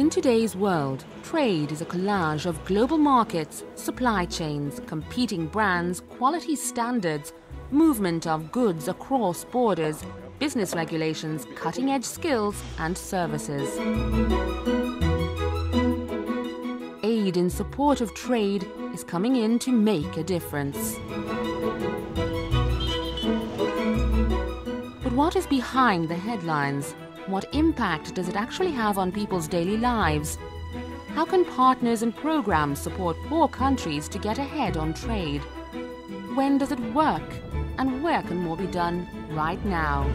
In today's world, trade is a collage of global markets, supply chains, competing brands, quality standards, movement of goods across borders, business regulations, cutting-edge skills and services. Aid in support of trade is coming in to make a difference. But what is behind the headlines? What impact does it actually have on people's daily lives? How can partners and programs support poor countries to get ahead on trade? When does it work? And where can more be done right now?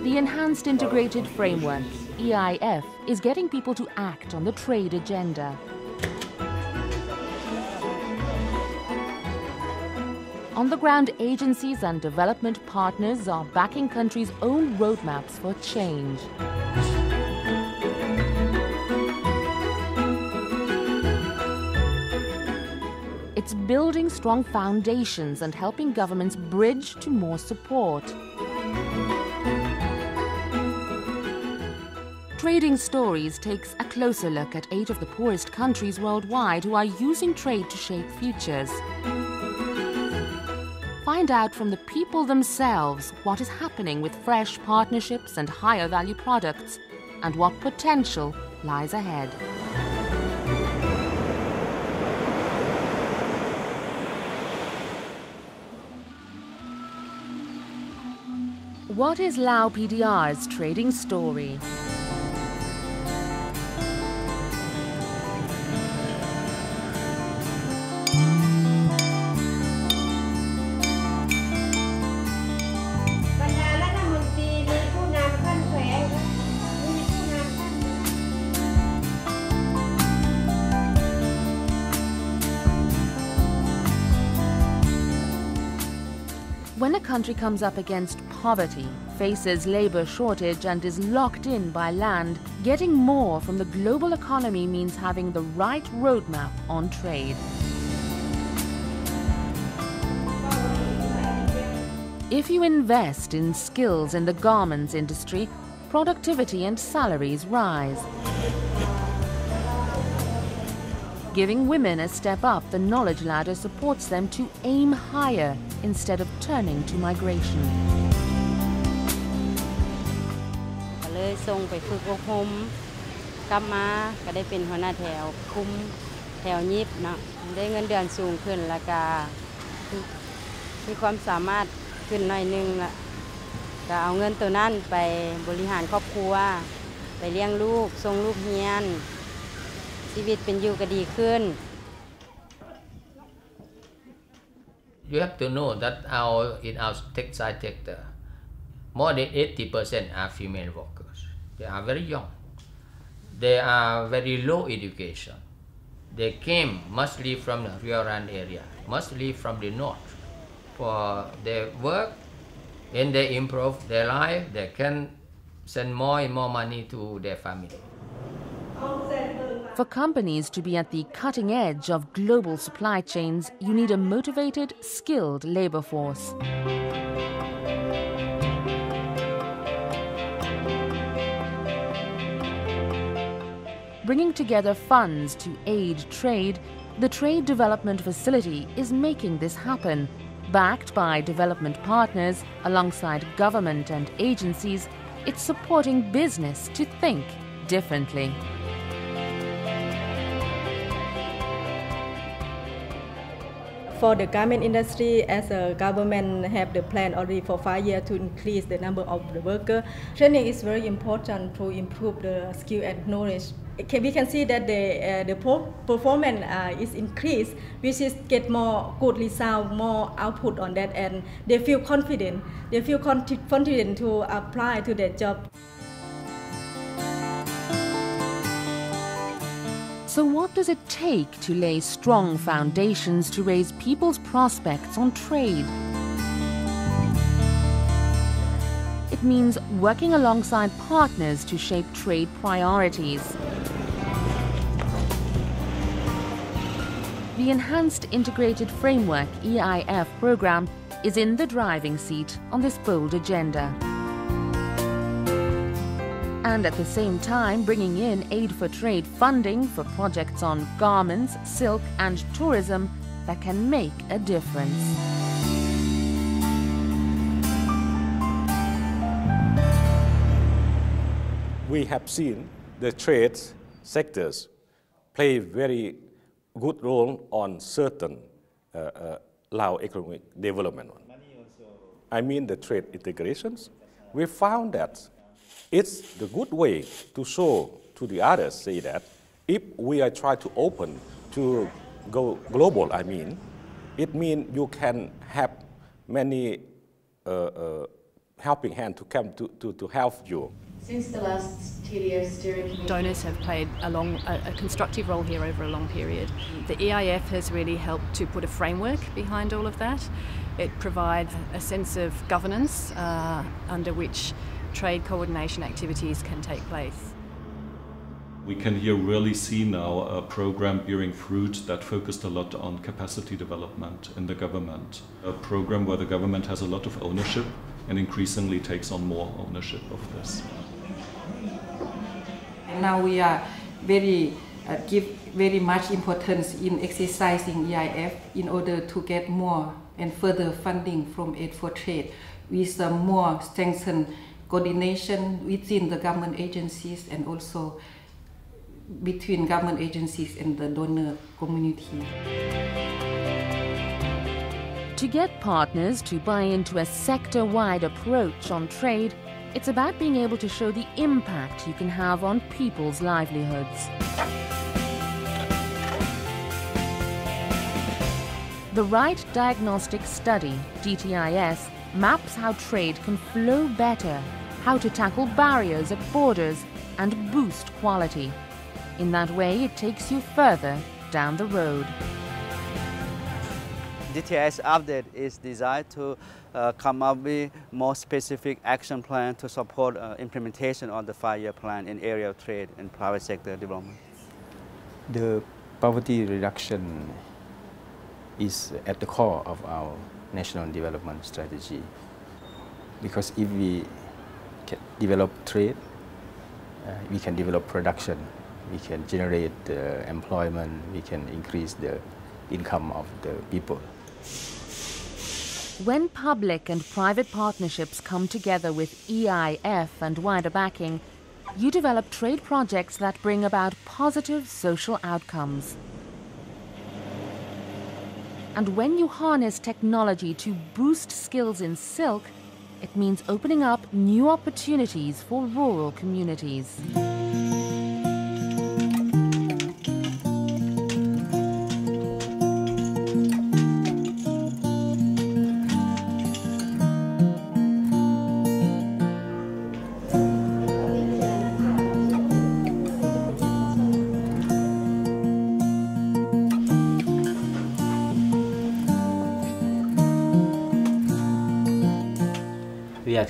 The Enhanced Integrated Framework, EIF, is getting people to act on the trade agenda. On-the-ground agencies and development partners are backing countries' own roadmaps for change. It's building strong foundations and helping governments bridge to more support. Trading Stories takes a closer look at 8 of the poorest countries worldwide who are using trade to shape futures. Find out from the people themselves what is happening with fresh partnerships and higher value products, and what potential lies ahead. What is Lao PDR's trading story? When a country comes up against poverty, faces labor shortage and is locked in by land, getting more from the global economy means having the right roadmap on trade. If you invest in skills in the garments industry, productivity and salaries rise. Giving women a step up the knowledge ladder supports them to aim higher instead of turning to migration. เลยส่งไปฝึกอบรมกลับมาก็ได้เป็นหัวหน้าแถวคุมแถวยิบเนาะได้เงินเดือนสูงขึ้นแล้วก็มีความสามารถขึ้นหน่อยนึงละก็เอาเงินตัวนั้นไปบริหารครอบครัวไปเลี้ยงลูกส่งลูกเรียนชีวิตเป็นอยู่ก็ดีขึ้น You have to know that in our textile sector, more than 80% are female workers. They are very young. They are very low education. They came mostly from the rural area, mostly from the north. For their work, when they improve their life, they can send more and more money to their family. For companies to be at the cutting edge of global supply chains, you need a motivated, skilled labor force. Bringing together funds to aid trade, the Trade Development Facility is making this happen. Backed by development partners alongside government and agencies, it's supporting business to think differently. For the garment industry, as a government have the plan already for 5 years to increase the number of the workers. Training is very important to improve the skill and knowledge. We can see that the performance is increased, which is get more good result, more output on that, and they feel confident. They feel confident to apply to their job. So what does it take to lay strong foundations to raise people's prospects on trade? It means working alongside partners to shape trade priorities. The Enhanced Integrated Framework (EIF) program is in the driving seat on this bold agenda. And at the same time bringing in aid for trade funding for projects on garments, silk and tourism that can make a difference. We have seen the trade sectors play very good role on certain Lao economic development. I mean the trade integrations. We found that it's the good way to show to the others, say that if we are trying to open to go global, I mean, it means you can have many helping hand to come to help you. Since the last TDF steering committee, donors have played a constructive role here over a long period. The EIF has really helped to put a framework behind all of that. It provides a sense of governance under which trade coordination activities can take place. We can here really see now a program bearing fruit that focused a lot on capacity development in the government. A program where the government has a lot of ownership and increasingly takes on more ownership of this. And now we are give very much importance in exercising EIF in order to get more and further funding from Aid for Trade with more strengthened coordination within the government agencies and also between government agencies and the donor community. To get partners to buy into a sector-wide approach on trade, it's about being able to show the impact you can have on people's livelihoods. The Right Diagnostic Study, DTIS, maps how trade can flow better, how to tackle barriers at borders and boost quality. In that way, it takes you further down the road. DTIS update is designed to come up with more specific action plan to support implementation of the 5-year plan in area of trade and private sector development. The poverty reduction is at the core of our national development strategy, because if we can develop trade, we can develop production, we can generate employment, we can increase the income of the people. When public and private partnerships come together with EIF and wider backing, you develop trade projects that bring about positive social outcomes. And when you harness technology to boost skills in silk, it means opening up new opportunities for rural communities.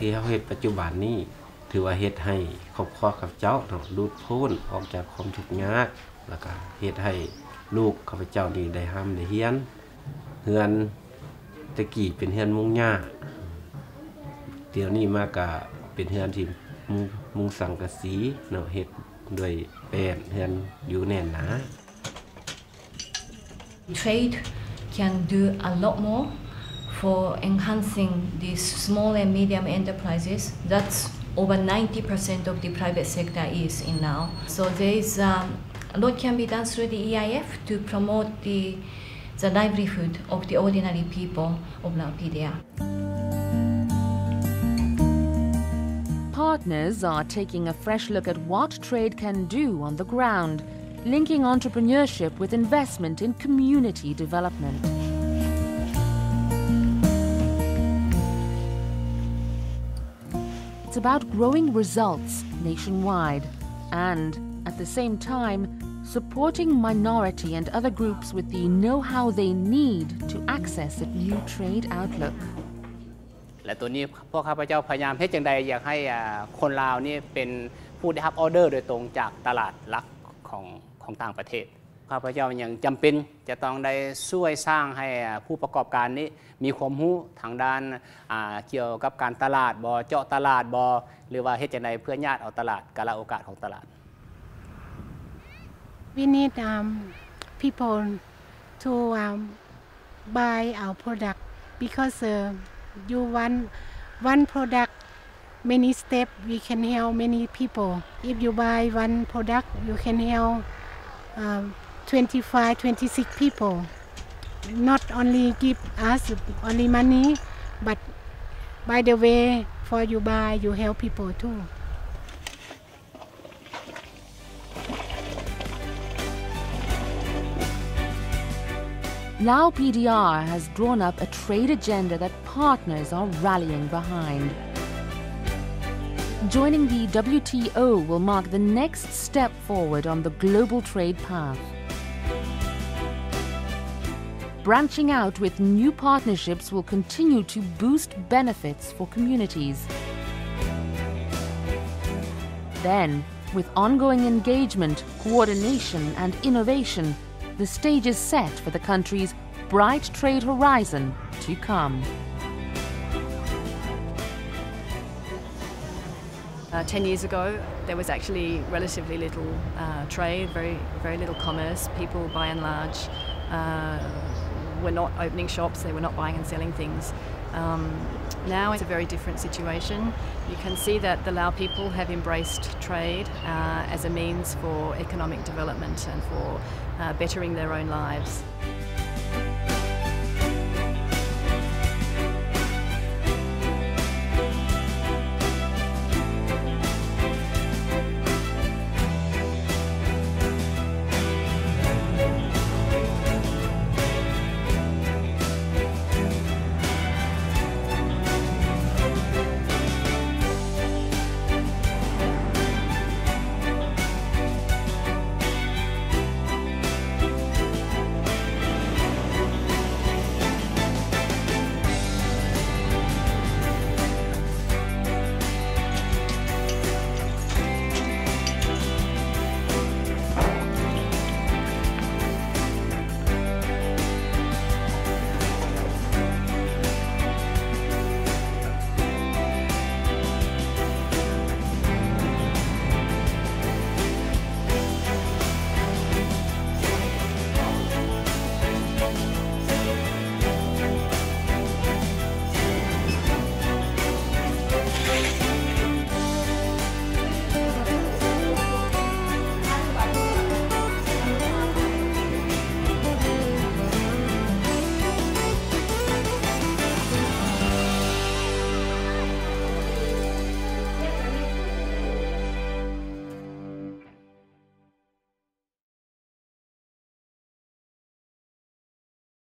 ที่เขาเฮ็ดปัจจุบันนี้ถือว่าเฮ็ดให้ครอบครัวข้าพเจ้าลุดพ้นออกจากความทุกข์ยากแล้วก็เฮ็ดให้ลูกข้าพเจ้านี่ได้ร่ำได้เรียนเฮือนตะกี้เป็นเฮือนมุงหญ้าเดี๋ยวนี้มาก็เป็นเฮือนที่มุงสังกะสีเนาะเฮ็ดด้วยแป้นเฮือนอยู่แน่นหนา Trade can do a lot more for enhancing these small and medium enterprises. That's over 90% of the private sector is in now. So there is a lot can be done through the EIF to promote the livelihood of the ordinary people of Lao PDR. Partners are taking a fresh look at what trade can do on the ground, linking entrepreneurship with investment in community development. It's about growing results nationwide and, at the same time, supporting minority and other groups with the know-how they need to access a new trade outlook. และตัวนี้พวกข้าพเจ้าพยายามให้จังใดอยากให้คนลาวนี่เป็นผู้ได้รับออเดอร์โดยตรงจากตลาดหลักของต่างประเทศ ข้าพเจ้ายังจำเป็นจะต้องได้ช่วยสร้างให้ผู้ประกอบการนี้มีความรู้ทางด้านเกี่ยวกับการตลาดบ่เจาะตลาดบ่หรือว่าเฮ็ดจังไดเพื่อญาติเอาตลาดกาลโอกาสของตลาด We need people to buy our product because you want one product many steps we can help many people. If you buy one product you can help 25-26 people. Not only give us only money but by the way for you buy you help people too. Lao PDR has drawn up a trade agenda that partners are rallying behind. Joining the WTO will mark the next step forward on the global trade path. Branching out with new partnerships will continue to boost benefits for communities. Then, with ongoing engagement, coordination and innovation, the stage is set for the country's bright trade horizon to come. 10 years ago, there was actually relatively little trade, very little commerce. People, by and large, were not opening shops, they were not buying and selling things. Now it's a very different situation. You can see that the Lao people have embraced trade as a means for economic development and for bettering their own lives.